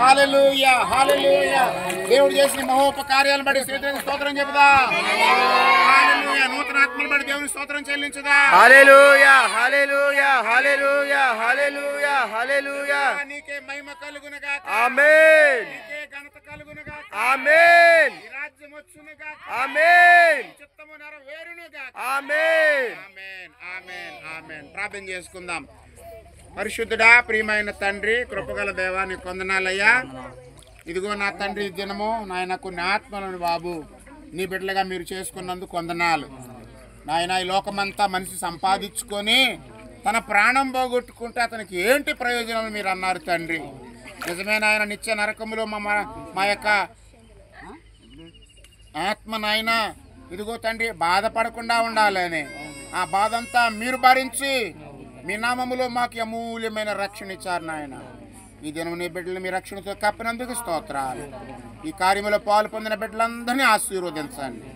హల్లెలూయా హల్లెలూయా. దేవుడు చేసిన మహోపకార్యాలను బట్టి స్తోత్రం స్తోత్రం చెబుదా. హల్లెలూయా. నూతన ఆత్మను బట్టి దేవుని స్తోత్రం చెల్లించుదా. హల్లెలూయా హల్లెలూయా హల్లెలూయా హల్లెలూయా హల్లెలూయా. నీకే మహిమ కలుగును గాక. ఆమేన్. నీకే ఘనత కలుగును గాక. ఆమేన్. నీ రాజ్యం వచ్చును గాక. ఆమేన్. నీ చిత్తము నెరవేరును గాక. ఆమేన్. ఆమేన్ ఆమేన్ ఆమేన్. ప్రార్థన చేసుకుందాం. పరిశుద్ధుడా, ప్రియమైన తండ్రి, కృపగల దేవా, నీకు వందనాలయ్యా. ఇదిగో నా తండ్రి దినము నాయన కొన్ని ఆత్మలను బాబు నీ బిడ్డలుగా మీరు చేసుకున్నందుకు వందనాలు నాయన. ఈ లోకమంతా మనిషి సంపాదించుకొని తన ప్రాణం పోగొట్టుకుంటే అతనికి ఏంటి ప్రయోజనాలు మీరు అన్నారు తండ్రి. నిజమే నాయన. నిత్య నరకములో మా యొక్క ఆత్మ నాయన ఇదిగో తండ్రి బాధపడకుండా ఉండాలని ఆ బాధ అంతా మీరు భరించి మీ నామములో మాకు అమూల్యమైన రక్షణ ఇచ్చారు నాయన. ఈ దినం నీ బిడ్డలు మీ రక్షణతో కప్పినందుకు స్తోత్రాలు. ఈ కార్యములో పాలు పొందిన బిడ్డలందరినీ ఆశీర్వదించండి.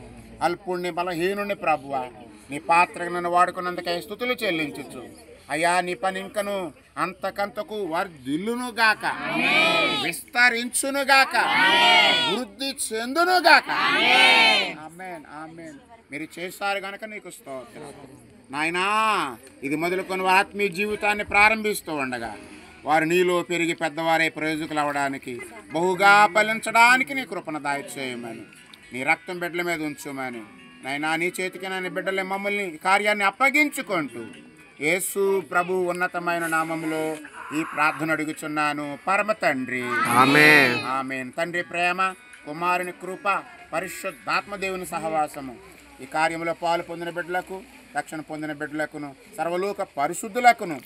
అల్పుణ్ణి బలహీనుణ్ణి ప్రభువా నీ పాత్రకు నన్ను వాడుకున్నందుకై స్తుతులు చెల్లించచ్చు అయ్యా. నీ పని ఇంకను అంతకంతకు వర్ధిల్లునుగాక, విస్తరించునుగాక, వృద్ధి చెందునుగాక. ఆమేన్ ఆమేన్. మీరు చేశారు గనక నీకు స్తోత్రం నాయనా. ఇది మొదలుకొని ఆత్మీయ జీవితాన్ని ప్రారంభిస్తూ ఉండగా వారు నీలో పెరిగి పెద్దవారే ప్రయోజకులు అవ్వడానికి బహుగా ఫలించడానికి నీ కృపను దయచేయమని నీ రక్తం బిడ్డల మీద ఉంచుమని నాయనా. నీ చేతికి నన్ను బిడ్డలే మమ్మల్ని ఈ కార్యాన్ని అప్పగించుకుంటూ యేసు ప్రభు ఉన్నతమైన నామములో ఈ ప్రార్థన అడుగుచున్నాను పరమ తండ్రి. ఆమేన్ ఆమేన్. తండ్రి ప్రేమ, కుమారుని కృప, పరిశుద్ధాత్మదేవుని సహవాసము ఈ కార్యంలో పాలు పొందిన బిడ్డలకు, రక్షణ పొందిన బిడ్డలకును, సర్వలోక పరిశుద్ధులకును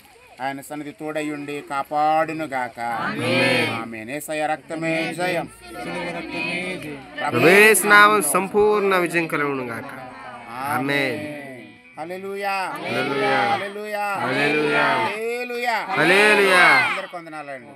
ఆయన సన్నిధి తోడయుండి కాపాడునుగాక. ఆమేన్. యేసయ్య రక్తమే జయం. ప్రభుయేసు నామం సంపూర్ణ విజయం కలుగునుగాక. ఆమేన్. హల్లెలూయా హల్లెలూయా హల్లెలూయా హల్లెలూయా హల్లెలూయా. హల్లెలూయా. అందరికీ వందనాలండి.